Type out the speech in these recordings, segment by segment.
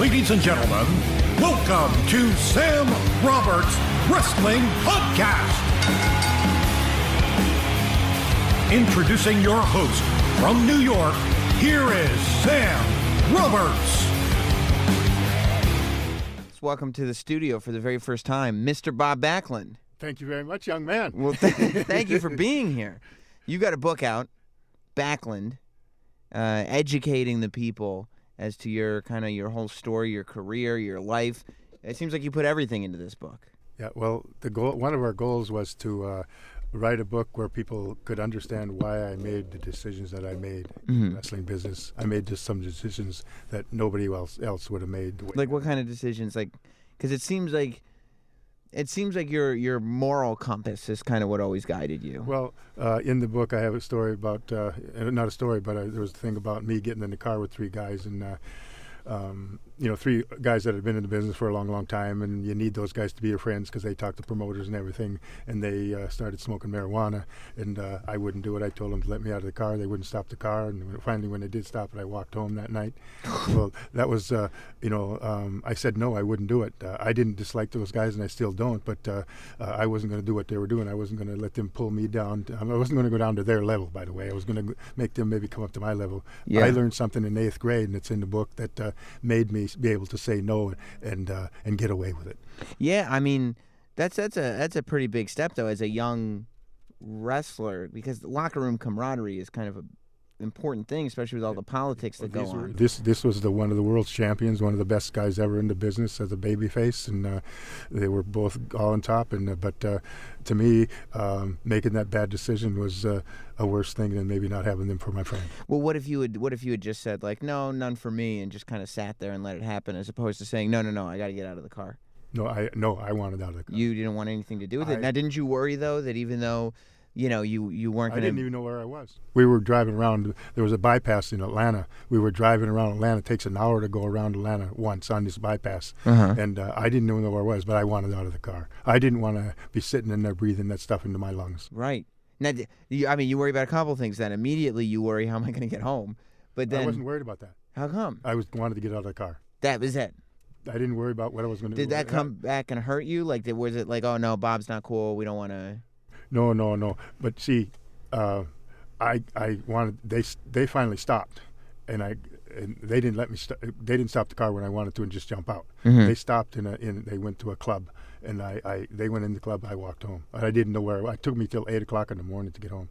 Ladies and gentlemen, welcome to Sam Roberts Wrestling Podcast. Introducing your host from New York, here is Sam Roberts. Welcome to the studio for the very first time, Mr. Bob Backlund. Thank you very much, young man. Well, thank you for being here. You got a book out, Backlund, educating the people as to your whole story, your career, your life. It seems like you put everything into this book. Yeah, well, one of our goals was to write a book where people could understand why I made the decisions that I made in the wrestling business. I made just some decisions that nobody else would have made. Like what kind of decisions? Like, because it seems like your moral compass is kind of what always guided you. Well, in the book I have a story about, not a story, but there was a thing about me getting in the car with three guys and three guys that had been in the business for a long, long time, and you need those guys to be your friends because they talk to promoters and everything, and they started smoking marijuana, and I wouldn't do it. I told them to let me out of the car. They wouldn't stop the car, and finally when they did stop it, I walked home that night. Well, that was, I said no, I wouldn't do it. I didn't dislike those guys, and I still don't, but I wasn't going to do what they were doing. I wasn't going to let them pull me down. I wasn't going to go down to their level, by the way. I was going to make them maybe come up to my level. Yeah. I learned something in 8th grade, and it's in the book, that made me be able to say no and get away with it. Yeah, I mean that's a pretty big step though as a young wrestler, because the locker room camaraderie is kind of a important thing, especially with all the politics that go on. This was one of the world's champions, one of the best guys ever in the business as a babyface, and they were both all on top. And but to me, making that bad decision was a worse thing than maybe not having them for my friend. Well, what if you had just said like, no, none for me, and just kind of sat there and let it happen, as opposed to saying, no, I got to get out of the car. No, I wanted out of the car. You didn't want anything to do with it. Now, didn't you worry though that even though you weren't going to... I didn't even know where I was. We were driving around. There was a bypass in Atlanta. We were driving around Atlanta. It takes an hour to go around Atlanta once on this bypass. And I didn't know where I was, but I wanted out of the car. I didn't want to be sitting in there breathing that stuff into my lungs. Right. Now, you worry about a couple things then. Immediately you worry, how am I going to get home? But then... I wasn't worried about that. How come? I wanted to get out of the car. That was it? I didn't worry about what I was going to do. Did that come back and hurt you? Like, was it like, oh, no, Bob's not cool, we don't want to... No. But see, I wanted. They finally stopped, and they didn't let me. They didn't stop the car when I wanted to and just jump out. They stopped they went to a club, and they went in the club. I walked home. I didn't know where. It took me till 8 o'clock in the morning to get home.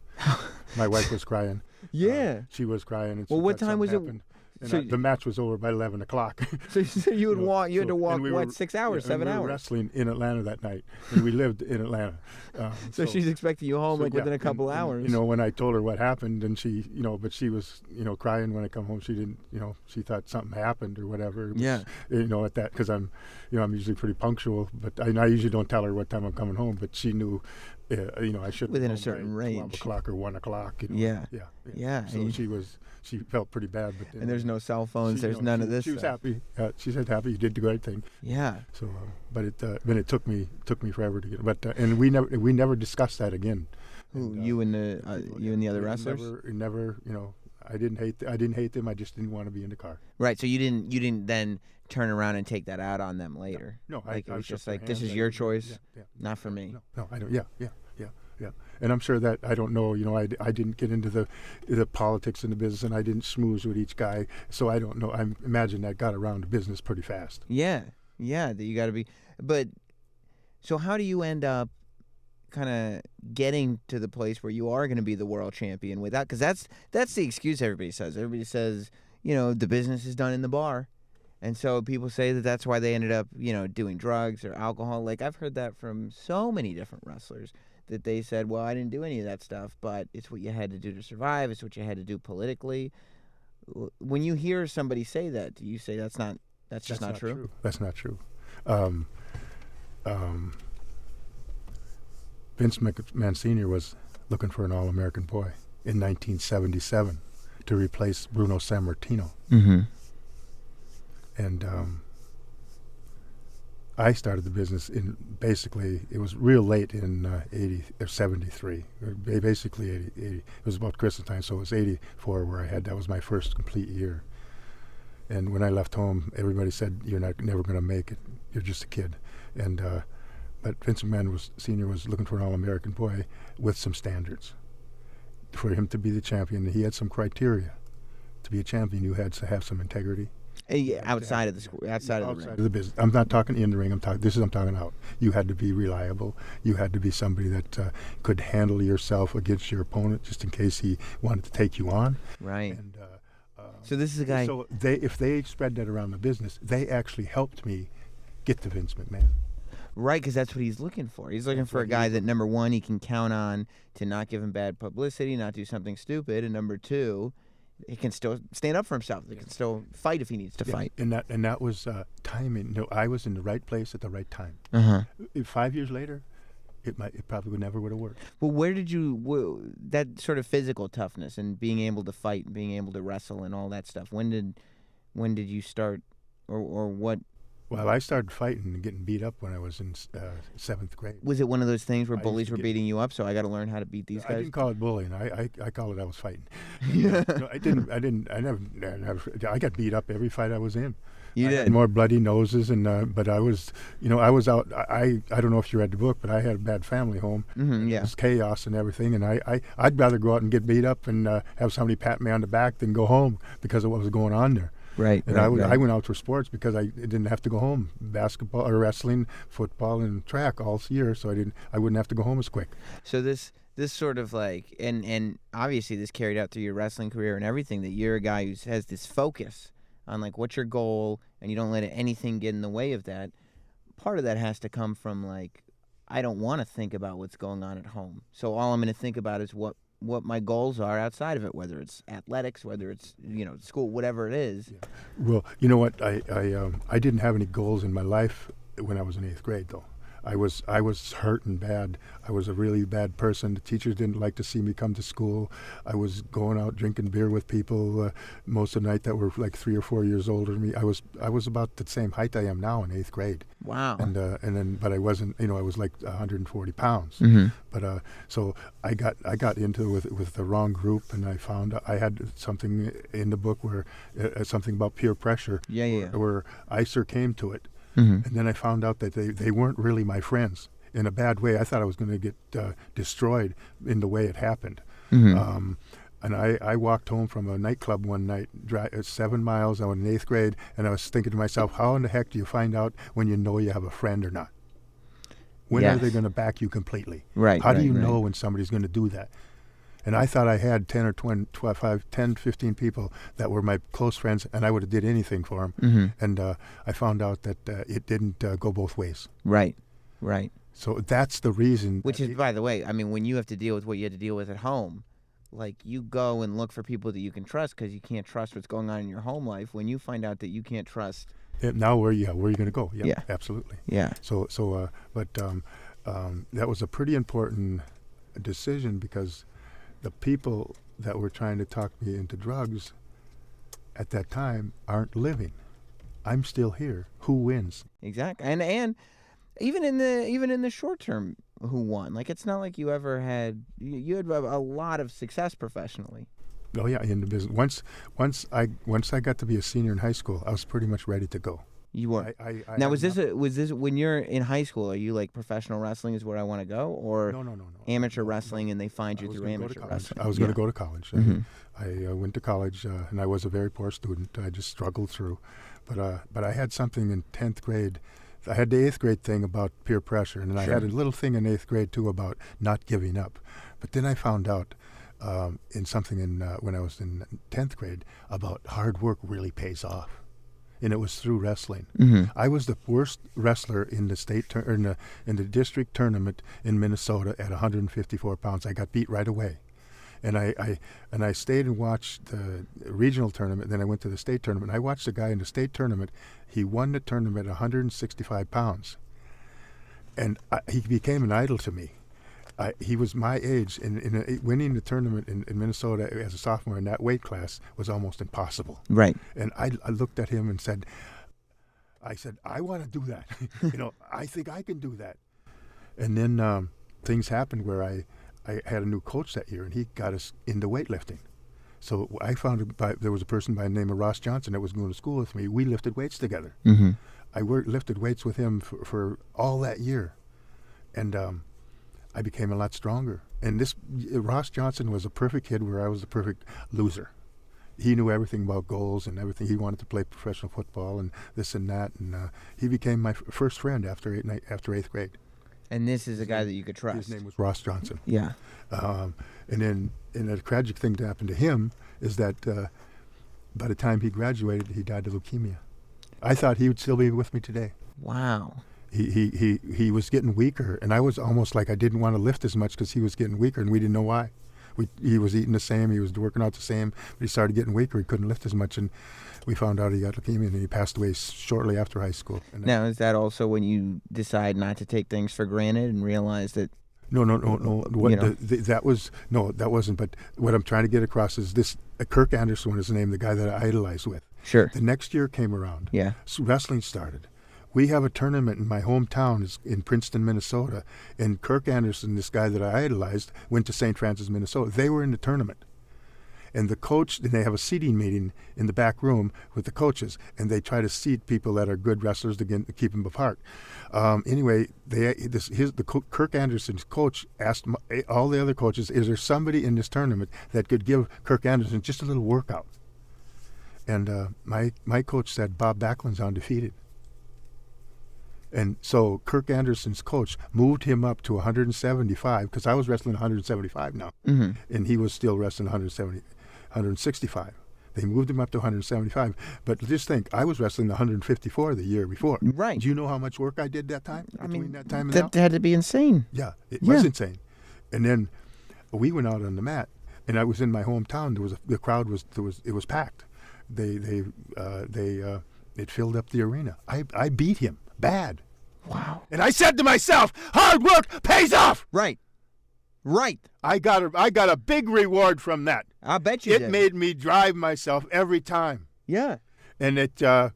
My wife was crying. Yeah, she was crying. And well, what time was happened. it? So the match was over by 11 o'clock. So you would walk. You had to walk 6 hours, 7 hours. We were wrestling in Atlanta that night, and we lived in Atlanta. So she's expecting you home within a couple hours. When I told her what happened, and she, but she was, crying when I come home. She didn't, she thought something happened or whatever. Yeah. At that, because I'm usually pretty punctual, but I usually don't tell her what time I'm coming home. But she knew. I should within a certain range, 12 o'clock or 1 o'clock. Yeah. So she felt pretty bad. But and there's no cell phones. There's none of this. She was happy. She said, "Happy, you did the right thing." Yeah. So, but it took me forever to get. But and we never discussed that again. Who, you and the other wrestlers? Never. I didn't hate them. I just didn't want to be in the car. Right. So you didn't then turn around and take that out on them later. No. Like it was just like, this is your choice, not for me. No, I don't. Yeah. And I'm sure that, I don't know, I didn't get into the politics in the business, and I didn't schmooze with each guy, so I don't know. I imagine that got around the business pretty fast. Yeah, that you got to be. But so how do you end up kind of getting to the place where you are going to be the world champion without? Because that's the excuse everybody says. Everybody says, the business is done in the bar. And so people say that that's why they ended up, doing drugs or alcohol. Like, I've heard that from so many different wrestlers, that they said, well, I didn't do any of that stuff, but it's what you had to do to survive. It's what you had to do politically. When you hear somebody say that, do you say that's just not true? That's not true. Vince McMahon Sr. was looking for an All-American boy in 1977 to replace Bruno Sammartino. And I started the business it was real late in 73. Basically 80. It was about Christmas time, so it was 84 that was my first complete year. And when I left home, everybody said, "You're never going to make it. You're just a kid." And but Vince McMahon Senior was looking for an All-American boy with some standards. For him to be the champion, he had some criteria. To be a champion, you had to have some integrity. Outside of the school, outside of the ring. Outside of the business. I'm not talking in the ring. I'm talking out. You had to be reliable. You had to be somebody that could handle yourself against your opponent, just in case he wanted to take you on. Right. And so this is a guy. So if they spread that around the business, they actually helped me get to Vince McMahon. Right, because that's what he's looking for. He's looking for a guy that, number one, he can count on to not give him bad publicity, not do something stupid, and number two, he can still stand up for himself. He can still fight if he needs to fight. And that was timing. No, I was in the right place at the right time. 5 years later, it probably never would have worked. Well, where did you that sort of physical toughness and being able to fight and being able to wrestle and all that stuff? When did you start, or what? Well, I started fighting and getting beat up when I was in 7th grade. Was it one of those things where bullies were beating you up? So I got to learn how to beat these guys. I didn't call it bullying. I call it I was fighting. No, I didn't. I never. I got beat up every fight I was in. You did. Had more bloody noses, and but I was out. I don't know if you read the book, but I had a bad family home. Yeah. It was chaos and everything, and I'd rather go out and get beat up and have somebody pat me on the back than go home because of what was going on there. Right. And I went out for sports because I didn't have to go home. Basketball or wrestling, football, and track all year, so I wouldn't have to go home as quick. So this sort of like, and obviously this carried out through your wrestling career and everything, that you're a guy who has this focus on like what's your goal, and you don't let anything get in the way of that. Part of that has to come from like, I don't want to think about what's going on at home, so all I'm going to think about is what my goals are outside of it, whether it's athletics, whether it's school, whatever it is. Yeah. Well, you know what? I didn't have any goals in my life when I was in 8th grade, though. I was hurting bad. I was a really bad person. The teachers didn't like to see me come to school. I was going out drinking beer with people most of the night that were like 3 or 4 years older than me. I was about the same height I am now in 8th grade. Wow. But I wasn't. I was like 140 pounds. But so I got into it with the wrong group, and I found I had something in the book where something about peer pressure. Where I succumbed to it. And then I found out that they weren't really my friends in a bad way. I thought I was going to get destroyed in the way it happened. And I walked home from a nightclub one night, 7 miles. I was in 8th grade, and I was thinking to myself, how in the heck do you find out when you know you have a friend or not? When are they going to back you completely? Right. How do you know when somebody's going to do that? And I thought I had 10 or 20, 10, 15 people that were my close friends, and I would have did anything for them. And I found out that it didn't go both ways. Right. So that's the reason. Which is, by the way, I mean, when you have to deal with what you had to deal with at home, like you go and look for people that you can trust because you can't trust what's going on in your home life. When you find out that you can't trust. Now where are you going to go? Yeah. Absolutely. Yeah. But that was a pretty important decision because the people that were trying to talk me into drugs at that time aren't living. I'm still here. Who wins? Exactly. And even in the short term, who won? Like, it's not like you ever had you had a lot of success professionally. Oh yeah, in the business. Once I got to be a senior in high school, I was pretty much ready to go. You were. Now, was this when you're in high school? Are you like professional wrestling is where I want to go, or no. Amateur wrestling, and they find you through amateur wrestling? I was going to go to college. I went to college, and I was a very poor student. I just struggled through, but I had something in 10th grade. I had the 8th grade thing about peer pressure, and then I had a little thing in 8th grade too about not giving up. But then I found out in something when I was in 10th grade about hard work really pays off. And it was through wrestling. I was the worst wrestler in the in the district tournament in Minnesota at 154 pounds. I got beat right away, and I stayed and watched the regional tournament. Then I went to the state tournament. I watched the guy in the state tournament. He won the tournament at 165 pounds, and he became an idol to me. He was my age, and winning the tournament in Minnesota as a sophomore in that weight class was almost impossible. Right. And I looked at him and said, I want to do that. I think I can do that. And then things happened where I had a new coach that year, and he got us into weightlifting. So I found there was a person by the name of Ross Johnson that was going to school with me. We lifted weights together. Mm-hmm. I lifted weights with him for all that year, and I became a lot stronger. And this Ross Johnson was a perfect kid where I was the perfect loser. He knew everything about goals and everything. He wanted to play professional football and this and that. And he became my first friend after eighth grade. And this is a guy that you could trust. His name was Ross Johnson. Yeah. And then, and a tragic thing that happened to him is that by the time he graduated, he died of leukemia. I thought he would still be with me today. Wow. He was getting weaker, and I was almost like I didn't want to lift as much because he was getting weaker, and we didn't know why. He was eating the same, he was working out the same, but he started getting weaker. He couldn't lift as much, and we found out he got leukemia, and he passed away shortly after high school. And now, is that also when you decide not to take things for granted and realize that? No. That wasn't. But what I'm trying to get across is this: Kirk Anderson was his name, the guy that I idolized with. Sure. The next year came around. Yeah. So wrestling started. We have a tournament in my hometown in Princeton, Minnesota, and Kirk Anderson, this guy that I idolized, went to St. Francis, Minnesota. They were in the tournament. And the coach, and they have a seating meeting in the back room with the coaches, and they try to seat people that are good wrestlers to keep them apart. Anyway, Kirk Anderson's coach asked all the other coaches, is there somebody in this tournament that could give Kirk Anderson just a little workout? And my coach said, Bob Backlund's undefeated. And so Kirk Anderson's coach moved him up to 175, because I was wrestling 175 now, Mm-hmm. and he was still wrestling 165. They moved him up to 175. But just think, I was wrestling 154 the year before. Right. Do you know how much work I did that time? That time and that had to be insane. Yeah, it was insane. And then we went out on the mat, and I was in my hometown. The crowd was packed. It filled up the arena. I beat him bad. Wow. And I said to myself, hard work pays off. Right. I got a big reward from that. I bet you did. It made me drive myself every time. Yeah. And I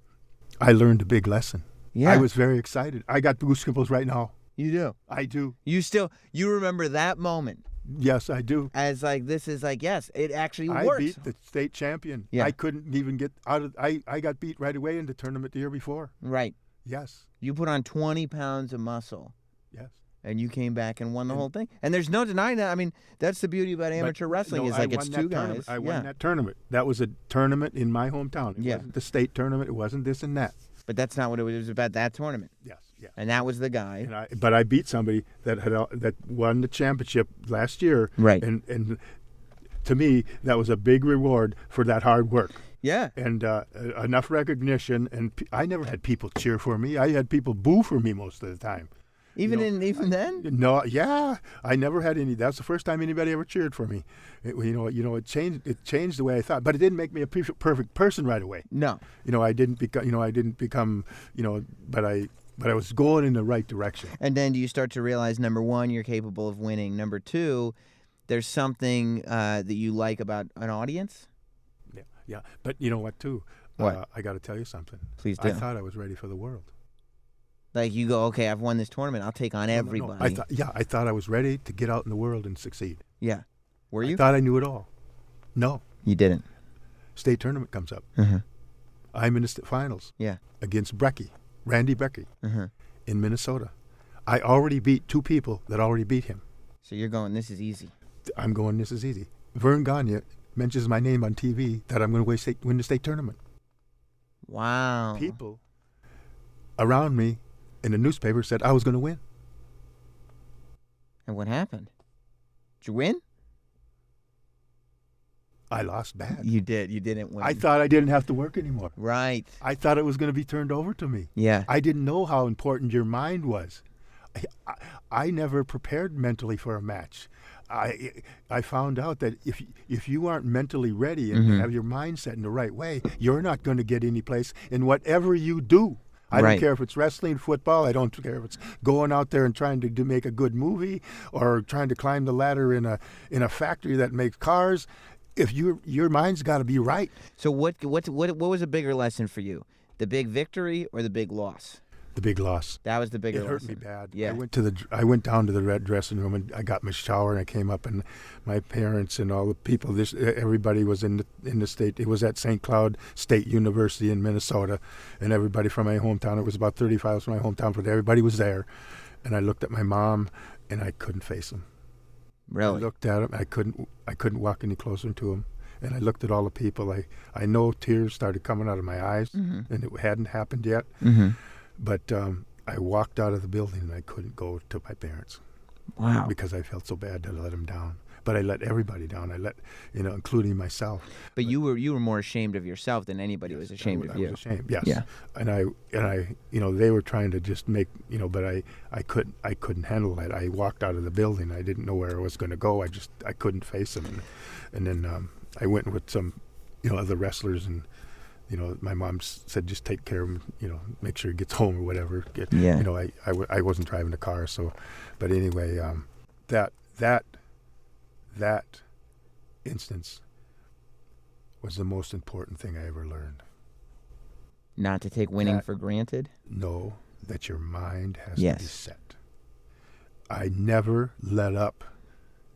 learned a big lesson. Yeah. I was very excited. I got goosebumps right now. You do. I do. You remember that moment Yes, I do. as like, this is like, yes, it actually I works. beat the state champion. Yeah. I couldn't even get out of. I got beat right away in the tournament the year before. Right. Yes. You put on 20 pounds of muscle. Yes. And you came back and won the whole thing. And there's no denying that. I mean, that's the beauty about amateur wrestling is like it's two guys. I won that tournament. That was a tournament in my hometown. It Yeah. wasn't the state tournament. It wasn't this and that. But that's not what it was. It was about that tournament. Yes. Yeah. And that was the guy. But I beat somebody that won the championship last year. Right. And to me, that was a big reward for that hard work. Yeah. And enough recognition. And I never had people cheer for me. I had people boo for me most of the time. Even then? No, yeah, I never had any. That's the first time anybody ever cheered for me. It changed the way I thought, but it didn't make me a perfect person right away. No. I didn't become. But I was going in the right direction. And then do you start to realize, number one, you're capable of winning. Number two, there's something that you like about an audience? Yeah. But you know what, too? What? I got to tell you something. Please do. I thought I was ready for the world. Like you go, okay, I've won this tournament. I'll take on everybody. No. I thought I was ready to get out in the world and succeed. Yeah. Were you? I thought I knew it all. No. You didn't. State tournament comes up. Uh-huh. I'm in the finals. Yeah. Against Randy Brecky, Uh-huh. in Minnesota. I already beat two people that already beat him. So you're going, this is easy. I'm going, this is easy. Vern Gagne mentions my name on TV that I'm going to win the state tournament. Wow. People around me in the newspaper said I was going to win. And what happened? Did you win? I lost bad. You did. You didn't win. I thought I didn't have to work anymore. Right. I thought it was going to be turned over to me. Yeah. I didn't know how important your mind was. I never prepared mentally for a match. I found out that if you aren't mentally ready and have your mind set in the right way, you're not going to get any place in whatever you do. I don't care if it's wrestling, football. I don't care if it's going out there and trying to make a good movie or trying to climb the ladder in a factory that makes cars. If your mind's got to be right. So what was a bigger lesson for you? The big victory or the big loss? the big loss. That was the bigger It hurt lesson. me bad. Yeah. I went down to the red dressing room and I got my shower and I came up and my parents and all the people, everybody was in the state. It was at St. Cloud State University in Minnesota, and everybody from my hometown. It was about 30 miles from my hometown, but everybody was there. And I looked at my mom and I couldn't face him. Really? I looked at him. I couldn't walk any closer to him. And I looked at all the people. I know tears started coming out of my eyes, and it hadn't happened yet. Mm-hmm. But I walked out of the building and I couldn't go to my parents. Wow. Because I felt so bad to let them down. But I let everybody down. I let, including myself. But you were more ashamed of yourself than anybody was ashamed of you. I was ashamed. Yes. Yeah. And I, they were trying to just make, but I couldn't handle that. I walked out of the building. I didn't know where I was going to go. I couldn't face them. And then I went with some, other wrestlers, and my mom said, just take care of him, make sure he gets home or whatever. Yeah. I wasn't driving the car, so, but anyway, that instance was the most important thing I ever learned. Not to take winning for granted? No, that your mind has Yes. to be set. I never let up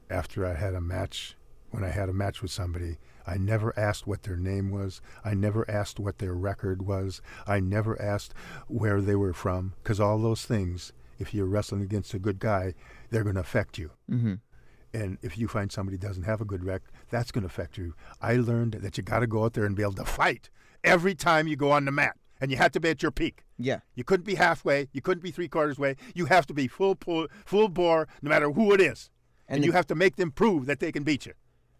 after I had a match. When I had a match with somebody, I never asked what their name was. I never asked what their record was. I never asked where they were from, because all those things, if you're wrestling against a good guy, they're going to affect you. Mm-hmm. And if you find somebody doesn't have a good rec, that's going to affect you. I learned that you got to go out there and be able to fight every time you go on the mat. And you have to be at your peak. Yeah. You couldn't be halfway. You couldn't be three-quarters way. You have to be full bore, no matter who it is. And you have to make them prove that they can beat you.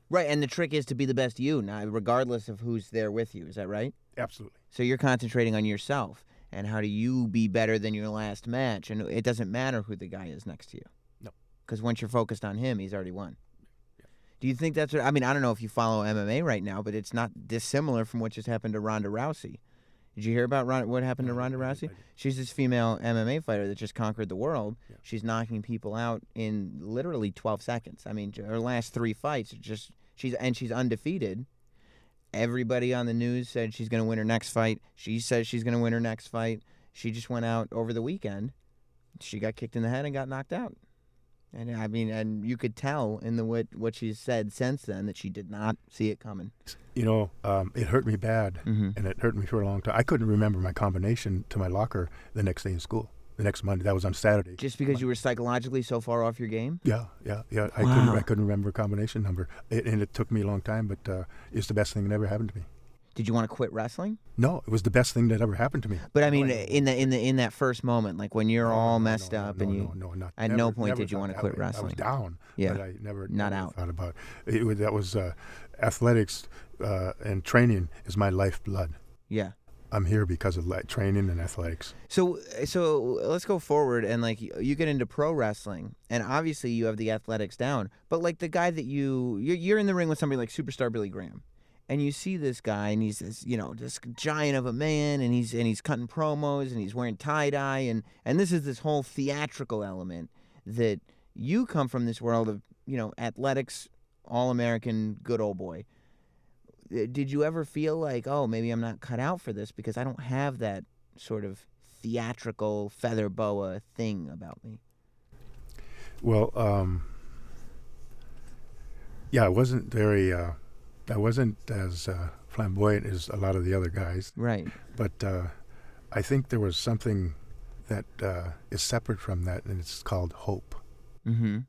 Right, and the trick is to be the best you, now, regardless of who's there with you. Is that right? Absolutely. So you're concentrating on yourself, and how do you be better than your last match? And it doesn't matter who the guy is next to you. No. Because once you're focused on him, he's already won. Yeah. Do you think that's what... I mean, I don't know if you follow MMA right now, but it's not dissimilar from what just happened to Ronda Rousey. Did you hear about what happened to Ronda Rousey? She's this female MMA fighter that just conquered the world. Yeah. She's knocking people out in literally 12 seconds. I mean, her last 3 fights, she's undefeated. Everybody on the news said she's going to win her next fight. She says she's going to win her next fight. She just went out over the weekend. She got kicked in the head and got knocked out. And I mean, and you could tell in the what she's said since then that she did not see it coming. It hurt me bad, and it hurt me for a long time. I couldn't remember my combination to my locker the next day in school. The next Monday, that was on Saturday. Just because you were psychologically so far off your game? Yeah. Wow. I couldn't remember a combination number, and it took me a long time. But it's the best thing that ever happened to me. Did you want to quit wrestling? No, it was the best thing that ever happened to me. But I mean, in that first moment, like when you're all messed up, and you at never, no point never did you want to quit wrestling. I was down, yeah, but I never out. thought about it. That was athletics and training is my lifeblood. Yeah. I'm here because of training and athletics. So let's go forward, and like you get into pro wrestling, and obviously you have the athletics down. But like the guy that you're in the ring with somebody like superstar Billy Graham, and you see this guy, and he's this this giant of a man, and he's cutting promos, and he's wearing tie dye, and this whole theatrical element that you come from this world of athletics, all American, good old boy. Did you ever feel like, oh, maybe I'm not cut out for this because I don't have that sort of theatrical feather boa thing about me? Well, I wasn't very, I wasn't as flamboyant as a lot of the other guys. Right. But I think there was something that is separate from that, and it's called hope. Mm-hmm.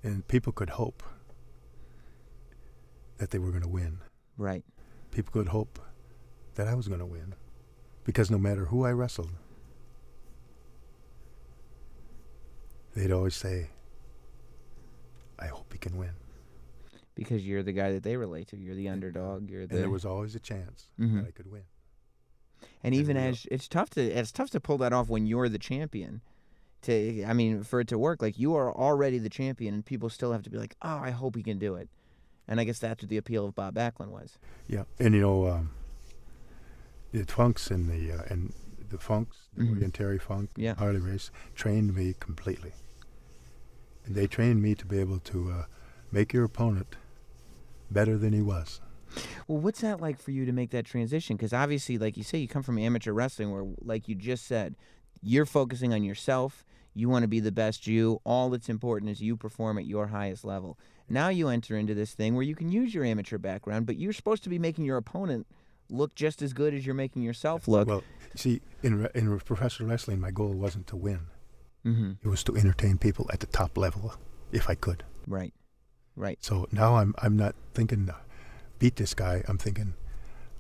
And people could hope that they were going to win. Right. People could hope that I was going to win, because no matter who I wrestled, they'd always say, I hope he can win. Because you're the guy that they relate to. You're the underdog. And there was always a chance that I could win. And even as it's tough to pull that off when you're the champion. For it to work, like you are already the champion, and people still have to be like, oh, I hope he can do it. And I guess that's what the appeal of Bob Backlund was. Yeah, and the Funks and the Funks, the William Terry Funk, Harley Race, trained me completely. And they trained me to be able to make your opponent better than he was. Well, what's that like for you to make that transition? Because obviously, like you say, you come from amateur wrestling where, like you just said, you're focusing on yourself. You want to be the best you. All that's important is you perform at your highest level. Now you enter into this thing where you can use your amateur background, but you're supposed to be making your opponent look just as good as you're making yourself look. Well, see, in professional wrestling, my goal wasn't to win. Mm-hmm. It was to entertain people at the top level, if I could. Right. Right. So now I'm not thinking beat this guy. I'm thinking,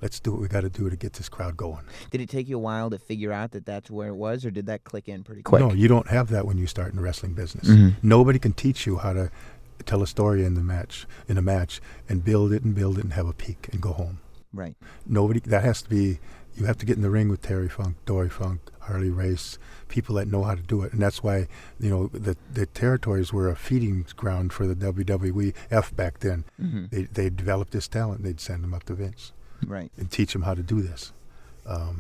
let's do what we got to do to get this crowd going. Did it take you a while to figure out that that's where it was, or did that click in pretty quick? No, you don't have that when you start in the wrestling business. Mhm. Nobody can teach you how to tell a story in a match, and build it and have a peak and go home. Right. Nobody. That has to be. You have to get in the ring with Terry Funk, Dory Funk, Harley Race, people that know how to do it, and that's why the territories were a feeding ground for the WWF back then. Mm-hmm. They developed this talent, and they'd send them up to Vince, Right. and teach them how to do this. But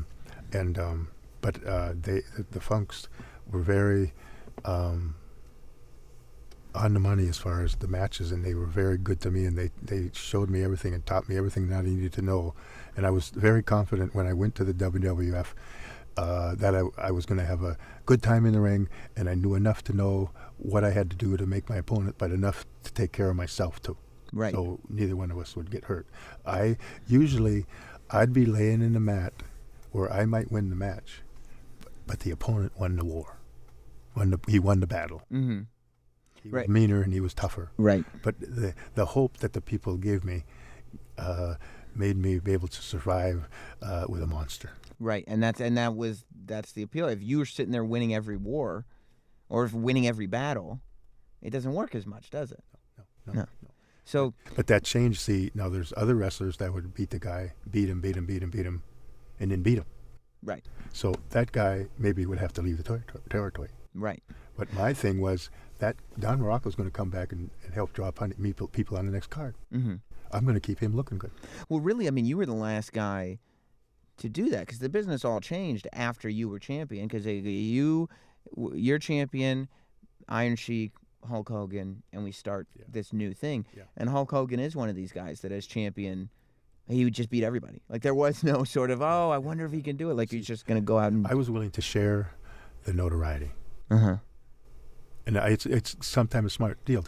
the Funks were very on the money as far as the matches, and they were very good to me, and they showed me everything and taught me everything that I needed to know. And I was very confident when I went to the WWF that I was going to have a good time in the ring, and I knew enough to know what I had to do to make my opponent, but enough to take care of myself too. Right. So neither one of us would get hurt. I'd be laying in the mat where I might win the match, but the opponent won the war. He won the battle. Mm-hmm. He Right. was meaner and he was tougher. Right. But the hope that the people gave me made me be able to survive with a monster. Right. And that's the appeal. If you were sitting there winning every war, or if winning every battle, it doesn't work as much, does it? No. So, But that changed. See, now there's other wrestlers that would beat the guy, beat him, and then beat him. right. So that guy maybe would have to leave the territory. Right. But my thing was that Don Morocco's going to come back and help draw people on the next card. Mm-hmm. I'm going to keep him looking good. Well, really, I mean, you were the last guy to do that because the business all changed after you were champion. Because you're champion, Iron Sheik, Hulk Hogan, and we start this new thing. Yeah. And Hulk Hogan is one of these guys that as champion, he would just beat everybody. Like there was no sort of, I wonder if he can do it. Like he's just going to go out and. I was willing to share the notoriety. Uh-huh. And it's sometimes a smart deal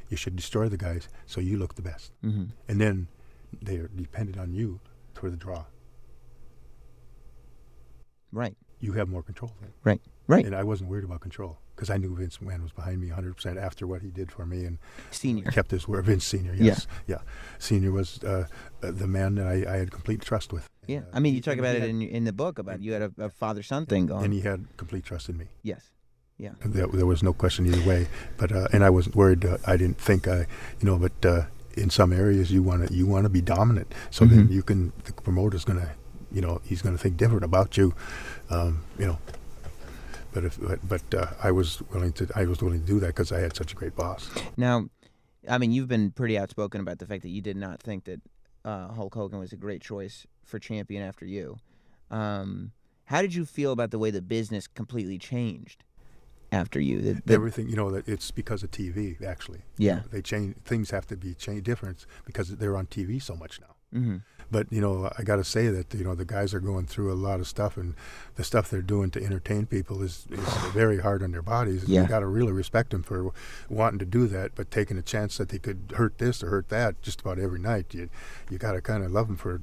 you should destroy the guys so you look the best. Mm-hmm. And then they're dependent on you for the draw. Right. You have more control. Right. Right. And I wasn't worried about control because I knew Vince McMahon was behind me 100% after what he did for me. And Senior. kept his word. Vince Senior, yes. Yeah. Senior was the man that I had complete trust with. Yeah. I mean, you talk about it in the book about you had a father-son thing going. And he had complete trust in me. Yes. Yeah. There was no question either way. But and I wasn't worried. I didn't think but in some areas you want to be dominant. So then the promoter's going to, he's going to think different about you, But I was willing to do that because I had such a great boss. Now, I mean, you've been pretty outspoken about the fact that you did not think that Hulk Hogan was a great choice for champion after you. How did you feel about the way the business completely changed after you? Everything, that it's because of TV, actually. Yeah. They change. Things have to be different because they're on TV so much now. Mm-hmm. But, I got to say that, the guys are going through a lot of stuff, and the stuff they're doing to entertain people is very hard on their bodies. Yeah. You got to really respect them for wanting to do that, but taking a chance that they could hurt this or hurt that just about every night. You got to kind of love them for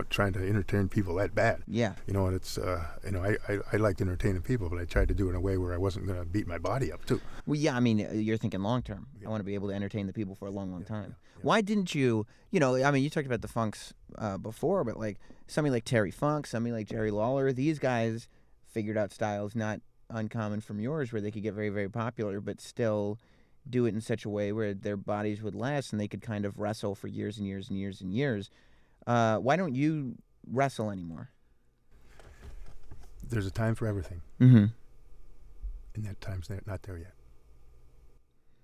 trying to entertain people that bad. Yeah. And it's, I liked entertaining people, but I tried to do it in a way where I wasn't going to beat my body up, too. Well, yeah, I mean, you're thinking long term. Yeah. I want to be able to entertain the people for a long, long time. Yeah. Why didn't you, I mean, you talked about the Funks before, but like somebody like Terry Funk, somebody like Jerry Lawler, these guys figured out styles not uncommon from yours where they could get very, very popular, but still do it in such a way where their bodies would last and they could kind of wrestle for years and years and years and years. Why don't you wrestle anymore? There's a time for everything. Mm-hmm. And that time's not there yet.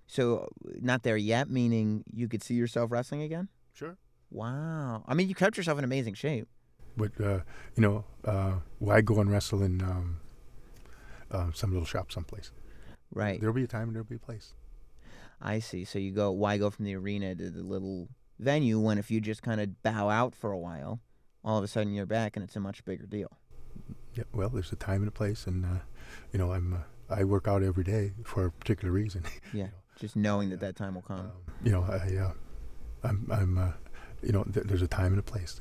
So, not there yet, meaning you could see yourself wrestling again? Sure. Wow. I mean, you kept yourself in amazing shape. But, why go and wrestle in some little shop someplace? Right. There'll be a time and there'll be a place. I see. So why go from the arena to the little venue when if you just kind of bow out for a while, all of a sudden you're back and it's a much bigger deal. Yeah, well, there's a time and a place, and I work out every day for a particular reason. Yeah, just knowing that time will come. There's a time and a place.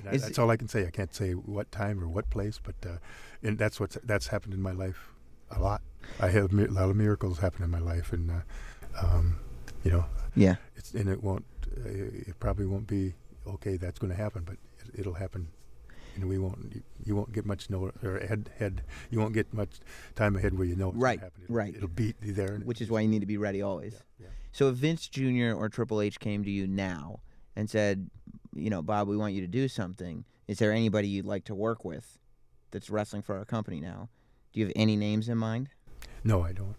That's all I can say. I can't say what time or what place, but and that's happened in my life a lot. I have a lot of miracles happen in my life, and Yeah. It probably won't be okay. That's going to happen, but it'll happen. And you won't get much you won't get much time ahead where you know it's Right, going to happen. right. It'll be there. Which is why you need to be ready always. Yeah. So if Vince Jr. or Triple H came to you now and said, Bob, we want you to do something, is there anybody you'd like to work with that's wrestling for our company now? Do you have any names in mind? No, I don't.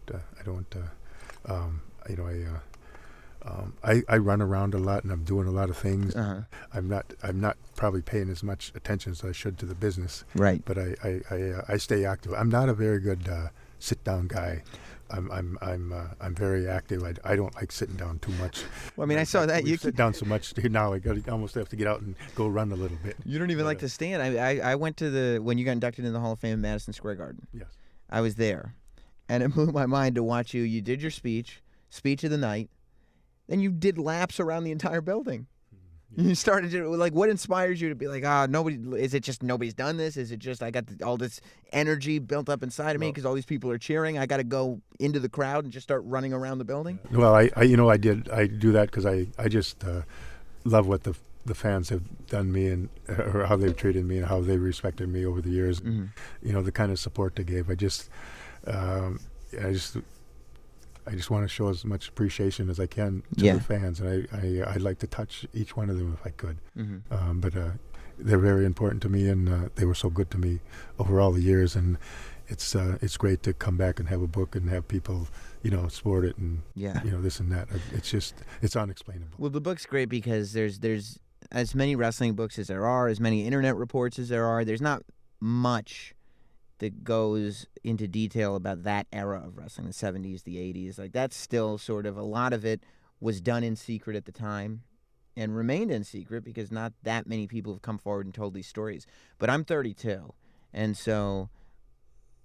I run around a lot and I'm doing a lot of things. Uh-huh. I'm not probably paying as much attention as I should to the business. Right. But I stay active. I'm not a very good sit down guy. I'm very active. I don't like sitting down too much. Well, I mean, I saw that you sit down so much now. I almost have to get out and go run a little bit. You don't even like to stand. I went to when you got inducted in the Hall of Fame in Madison Square Garden. Yes. I was there, and it blew my mind to watch you. You did your speech of the night, then you did laps around the entire building. You started to, what inspires you to be like, is it just nobody's done this? Is it just I got all this energy built up inside of me because all these people are cheering? I got to go into the crowd and just start running around the building? Well, I do that because I just love what the fans have done me and or how they've treated me and how they've respected me over the years. Mm-hmm. The kind of support they gave. I just want to show as much appreciation as I can to the fans, and I'd like to touch each one of them if I could. Mm-hmm. But they're very important to me, and they were so good to me over all the years. And it's great to come back and have a book and have people, support it and this and that. It's unexplainable. Well, the book's great because there's as many wrestling books as there are, as many internet reports as there are. There's not much that goes into detail about that era of wrestling, the 70s, the 80s. That's still sort of, a lot of it was done in secret at the time and remained in secret because not that many people have come forward and told these stories. But I'm 32, and so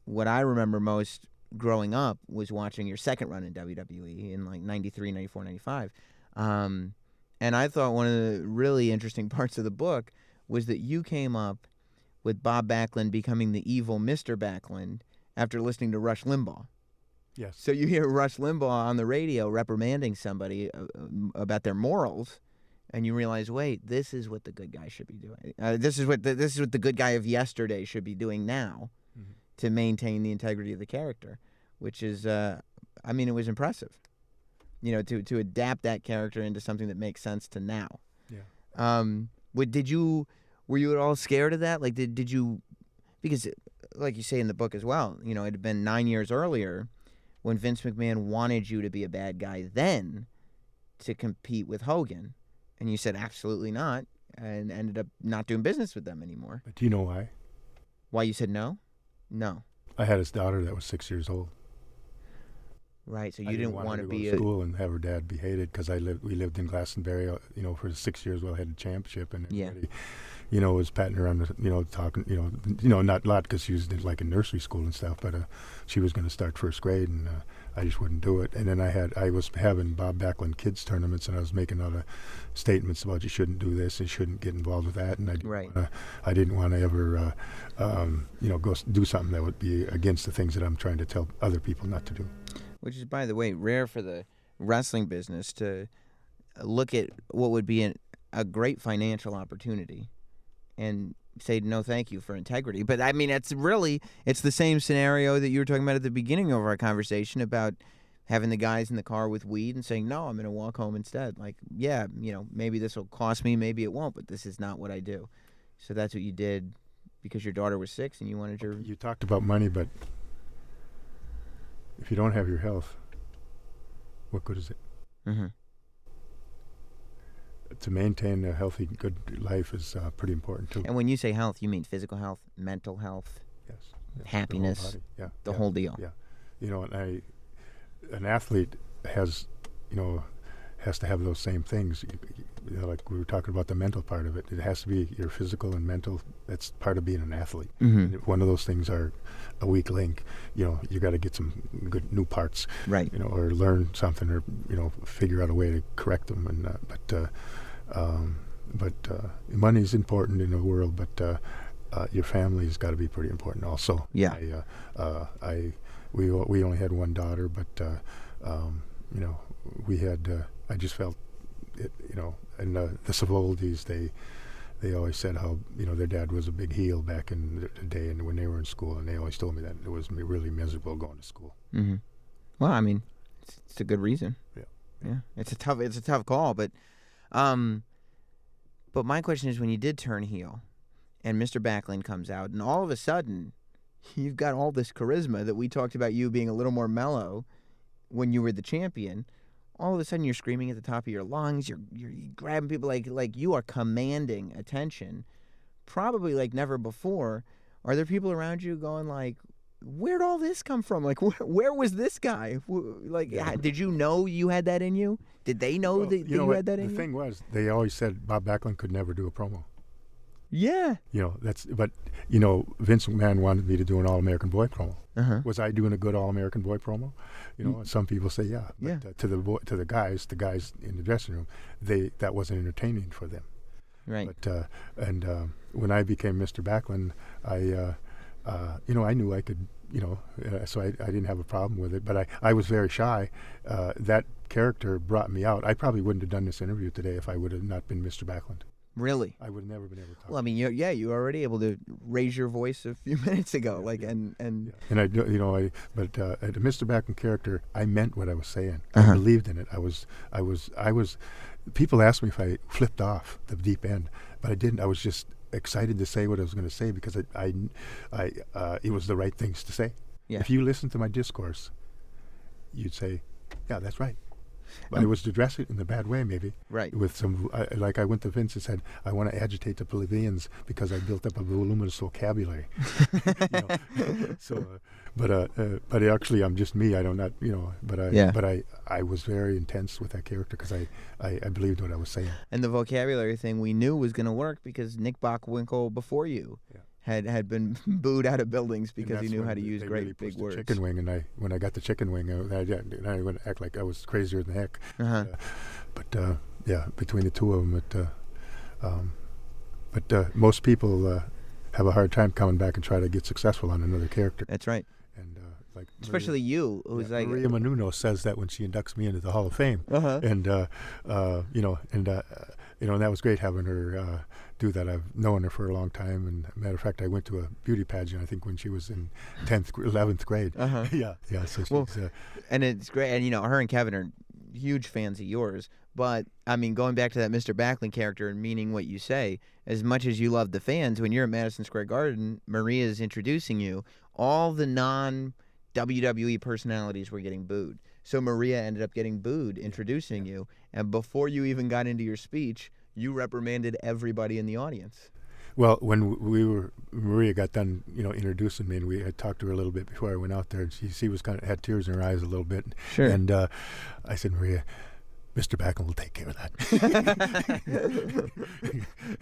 what I remember most growing up was watching your second run in WWE in 93, 94, 95. And I thought one of the really interesting parts of the book was that you came up with Bob Backlund becoming the evil Mr. Backlund after listening to Rush Limbaugh. Yes. So you hear Rush Limbaugh on the radio reprimanding somebody about their morals, and you realize, wait, this is what the good guy should be doing. This is what the good guy of yesterday should be doing now to maintain the integrity of the character, which is, it was impressive. To adapt that character into something that makes sense to now. Yeah. Were you at all scared of that? Did you, because like you say in the book as well, it had been 9 years earlier when Vince McMahon wanted you to be a bad guy then to compete with Hogan. And you said absolutely not and ended up not doing business with them anymore. But do you know why? Why you said no? No. I had his daughter that was 6 years old. Right, so you I didn't want to be to school and have her dad be hated because we lived in Glastonbury, for 6 years while I had a championship, and everybody, was patting her on the, talking, not a lot because she was in nursery school and stuff, but she was going to start first grade, and I just wouldn't do it. And then I was having Bob Backlund kids tournaments, and I was making other statements about you shouldn't do this, and you shouldn't get involved with that, and I didn't want to ever, go do something that would be against the things that I'm trying to tell other people not to do. Which is, by the way, rare for the wrestling business to look at what would be a great financial opportunity and say no thank you for integrity. But, it's the same scenario that you were talking about at the beginning of our conversation about having the guys in the car with weed and saying, no, I'm going to walk home instead. Maybe this will cost me, maybe it won't, but this is not what I do. So that's what you did because your daughter was 6 and you wanted your... You talked about money, but... if you don't have your health, what good is it? Mm-hmm. To maintain a healthy, good life is pretty important too. And when you say health, you mean physical health, mental health, yes, happiness, the whole deal. Yeah, an athlete has to have those same things. like we were talking about the mental part of it. It has to be your physical and mental. That's part of being an athlete. And if one of those things are a weak link, you got to get some good new parts, Right. Or learn something, or figure out a way to correct them. And but money's important in the world, but your family's got to be pretty important also. Yeah. We only had one daughter, but we had. I just felt it, and the Savoldi's, they always said how their dad was a big heel back in the day, and when they were in school, and they always told me that it was really miserable going to school. Mm-hmm. Well, I mean, it's a good reason. Yeah. It's a tough call, but my question is, when you did turn heel, and Mr. Backlund comes out, and all of a sudden, you've got all this charisma that we talked about, you being a little more mellow when you were the champion. All of a sudden, you're screaming at the top of your lungs. You're grabbing people like you are commanding attention, probably like never before. Are there people around you going like, "Where'd all this come from? Like, where was this guy? Like, did you know you had that in you? Did they know that you had that in you?" The thing was, they always said Bob Backlund could never do a promo. Yeah. But Vince McMahon wanted me to do an All-American Boy promo. Uh-huh. Was I doing a good All-American Boy promo? Some people say yeah. But, Yeah. To the guys in the dressing room, that wasn't entertaining for them. Right. But when I became Mr. Backlund, I knew I could, so I didn't have a problem with it. But I was very shy. That character brought me out. I probably wouldn't have done this interview today if I would have not been Mr. Backlund. Really? I would have never been able to talk. Well, I mean, you were already able to raise your voice a few minutes ago, and I do, but the Mr. Backlund character, I meant what I was saying. Uh-huh. I believed in it. I was. People asked me if I flipped off the deep end, but I didn't. I was just excited to say what I was going to say because it was the right things to say. Yeah. If you listen to my discourse, you'd say, "Yeah, that's right." But it was to dress it in the bad way, maybe. Right. With some, like I went to Vince and said, I want to agitate the plebeians because I built up a voluminous vocabulary. But actually, I'm just me. I don't not, But I was very intense with that character because I believed what I was saying. And the vocabulary thing we knew was going to work because Nick Bockwinkel before you had been booed out of buildings because he knew how to use great really big words. Chicken wing, and when I got the chicken wing, I went to act like I was crazier than heck. Uh-huh. Between the two of them, but most people have a hard time coming back and try to get successful on another character. That's right. And especially you, who's like Maria Menounos says that when she inducts me into the Hall of Fame, Uh-huh. and that was great having her do that. I've known her for a long time, and matter of fact, I went to a beauty pageant I think when she was in 11th grade. Uh-huh. yeah. So she's. Well, and it's great, and her and Kevin are huge fans of yours. But I mean, going back to that Mr. Backlund character and meaning what you say, as much as you love the fans, when you're at Madison Square Garden, Maria's introducing you. All the non-WWE personalities were getting booed. So Maria ended up getting booed introducing you, and before you even got into your speech, you reprimanded everybody in the audience. Well, when Maria got done, introducing me, and we had talked to her a little bit before I went out there, and she was had tears in her eyes a little bit. Sure. And I said, Maria, Mr. Backlund will take care of that.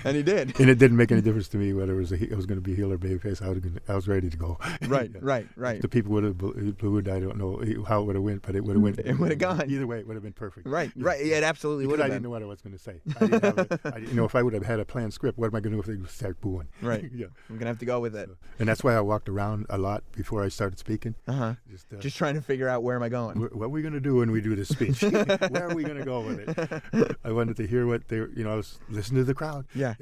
And he did. And it didn't make any difference to me whether it was going to be heel or babyface. I was ready to go. Right. If the people would have booed, I don't know how it would have went, but it would have went. It would have gone. Either way, it would have been perfect. Right. It absolutely would have been. I didn't know what I was going to say. I didn't have if I would have had a planned script, what am I going to do if they start booing? Right. Yeah. I'm going to have to go with it. So, and that's why I walked around a lot before I stared speaking. Uh-huh. Just trying to figure out where am I going. What are we going to do when we do this speech? Where are we going to go with it? I wanted to hear what they, I was listening to the crowd. Yeah.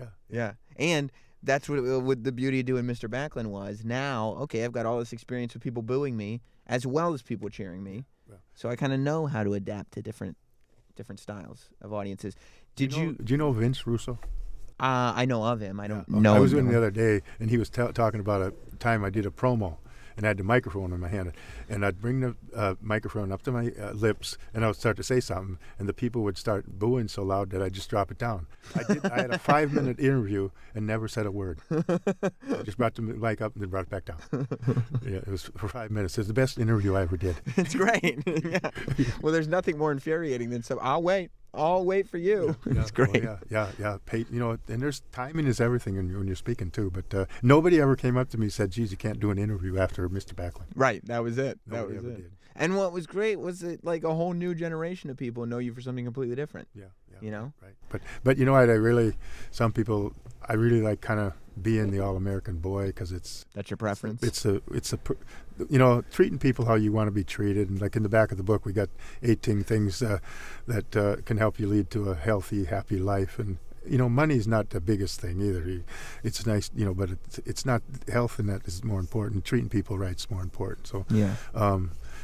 And that's what the beauty of doing Mr. Backlund was. Now, okay, I've got all this experience with people booing me as well as people cheering me, so I kind of know how to adapt to different styles of audiences. Do you know Vince Russo? I know of him. I don't know. I was with him the other day, and he was talking about a time I did a promo. And I had the microphone in my hand, and I'd bring the microphone up to my lips, and I would start to say something, and the people would start booing so loud that I'd just drop it down. I had a 5-minute interview and never said a word. I just brought the mic up and then brought it back down. It was for 5 minutes. It was the best interview I ever did. It's great. Yeah. Well, there's nothing more infuriating than I'll wait. all wait for you. Yeah, It's great. yeah. And there's timing is everything when you're speaking too. But nobody ever came up to me and said, "Geez, you can't do an interview after Mr. Backlund." Right, that was it. Nobody that was ever it. did. And what was great was that like a whole new generation of people know you for something completely different. Yeah. You know? Right. But you know what? Some people, I really like kind of being the all-American boy because That's your preference. Treating people how you want to be treated. And like in the back of the book, we got 18 things that can help you lead to a healthy, happy life. And money is not the biggest thing either. It's nice, but it's not health, and that is more important. Treating people right is more important. So yeah.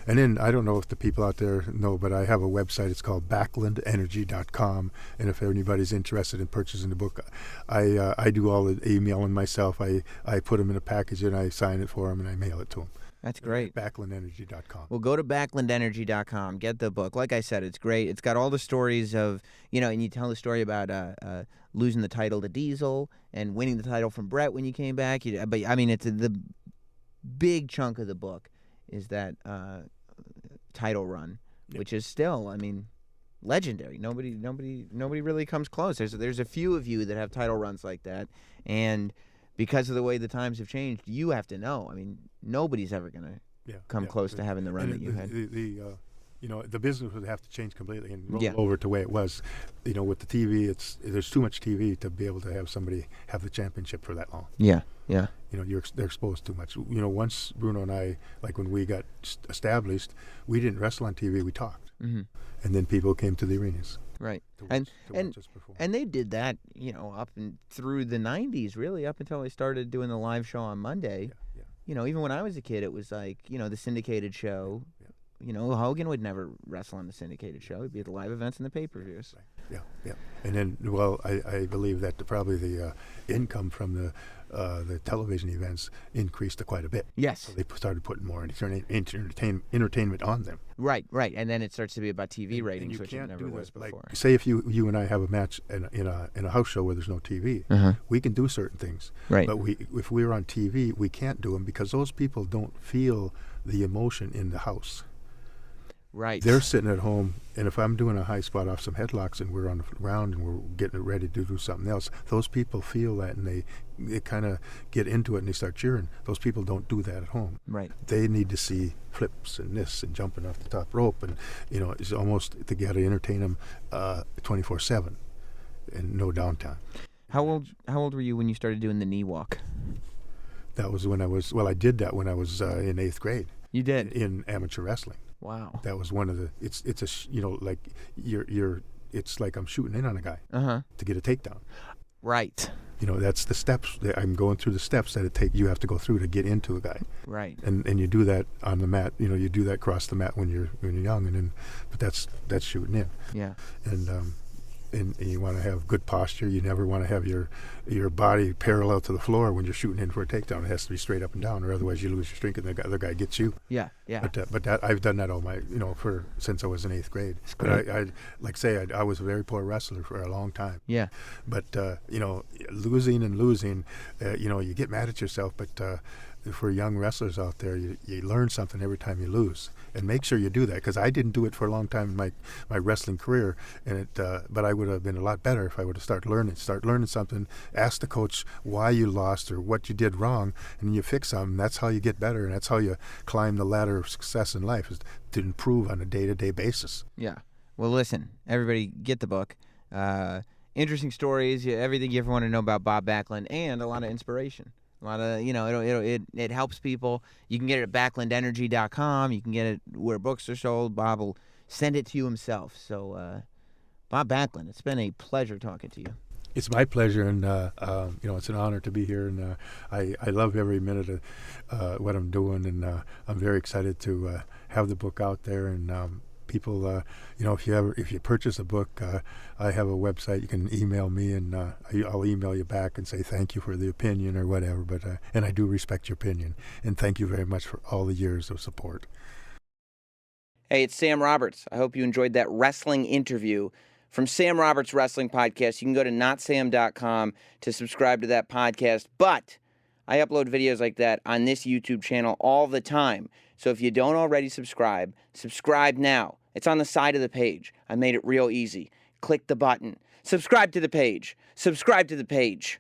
And then I don't know if the people out there know, but I have a website. It's called BacklundEnergy.com. And if anybody's interested in purchasing the book, I do all the emailing myself. I put them in a package and I sign it for them and I mail it to them. That's great. BacklundEnergy.com. Well, go to BacklundEnergy.com. Get the book. Like I said, it's great. It's got all the stories of, and you tell the story about losing the title to Diesel and winning the title from Brett when you came back. But I mean, it's the big chunk of the book is that title run, which is still, I mean, legendary. Nobody really comes close. There's a few of you that have title runs like that, and because of the way the times have changed, you have to know. I mean, nobody's ever gonna come close to having the run that you had. The business would have to change completely and roll over to the way it was. With the TV, there's too much TV to be able to have somebody have the championship for that long. Yeah. They're exposed too much. Once Bruno and I, like when we got established, we didn't wrestle on TV. We talked, and then people came to the arenas. Right. To watch us perform. And they did that, up and through the 90s, really, up until they started doing the live show on Monday. Yeah. Even when I was a kid, it was like, the syndicated show. Hogan would never wrestle on the syndicated show. He'd be at the live events and the pay-per-views. Right. Yeah. And then, I believe that probably the income from the television events increased quite a bit. Yes. So they started putting more entertainment on them. Right. And then it starts to be about TV ratings, which it never was before. Like, say if you and I have a match in a house show where there's no TV, we can do certain things. Right. But if we're on TV, we can't do them because those people don't feel the emotion in the house. Right. They're sitting at home, and if I'm doing a high spot off some headlocks and we're on the ground and we're getting ready to do something else, those people feel that and they kind of get into it and they start cheering. Those people don't do that at home. Right. They need to see flips and this and jumping off the top rope, and it's almost to get to entertain them 24/7 and no downtime. How old were you when you started doing the knee walk? That was when I did that when I was in 8th grade. You did? In amateur wrestling. Wow. That was one of the. Like it's like I'm shooting in on a guy to get a takedown. Right. That's the steps. I'm going through the steps that you have to go through to get into a guy. Right. And you do that on the mat. You do that across the mat when you're young, but that's shooting in. Yeah. And you want to have good posture. You never want to have your body parallel to the floor when you're shooting in for a takedown. It has to be straight up and down, or otherwise you lose your strength and the other guy gets you. Yeah. But that I've done that all my since I was in 8th grade. But I was a very poor wrestler for a long time. Yeah. But losing, you get mad at yourself. But for young wrestlers out there, you learn something every time you lose, and make sure you do that. Because I didn't do it for a long time in my wrestling career, but I would have been a lot better if I would have started learning something. Ask the coach why you lost or what you did wrong, and then you fix something. That's how you get better, and that's how you climb the ladder of success in life, is to improve on a day-to-day basis. Yeah. Well, listen, everybody, get the book. Interesting stories, everything you ever want to know about Bob Backlund, and a lot of inspiration. A lot of, it helps people. You can get it at BacklundEnergy.com. You can get it where books are sold. Bob will send it to you himself. So, Bob Backlund, it's been a pleasure talking to you. It's my pleasure, and it's an honor to be here, and I love every minute of what I'm doing, and I'm very excited to have the book out there, and people, if you purchase a book, I have a website. You can email me, and I'll email you back and say thank you for the opinion or whatever. But and I do respect your opinion, and thank you very much for all the years of support. Hey, it's Sam Roberts. I hope you enjoyed that wrestling interview from Sam Roberts Wrestling Podcast. You can go to notsam.com to subscribe to that podcast. But I upload videos like that on this YouTube channel all the time. So if you don't already subscribe now. It's on the side of the page. I made it real easy. click the button. Subscribe to the page. Subscribe to the page.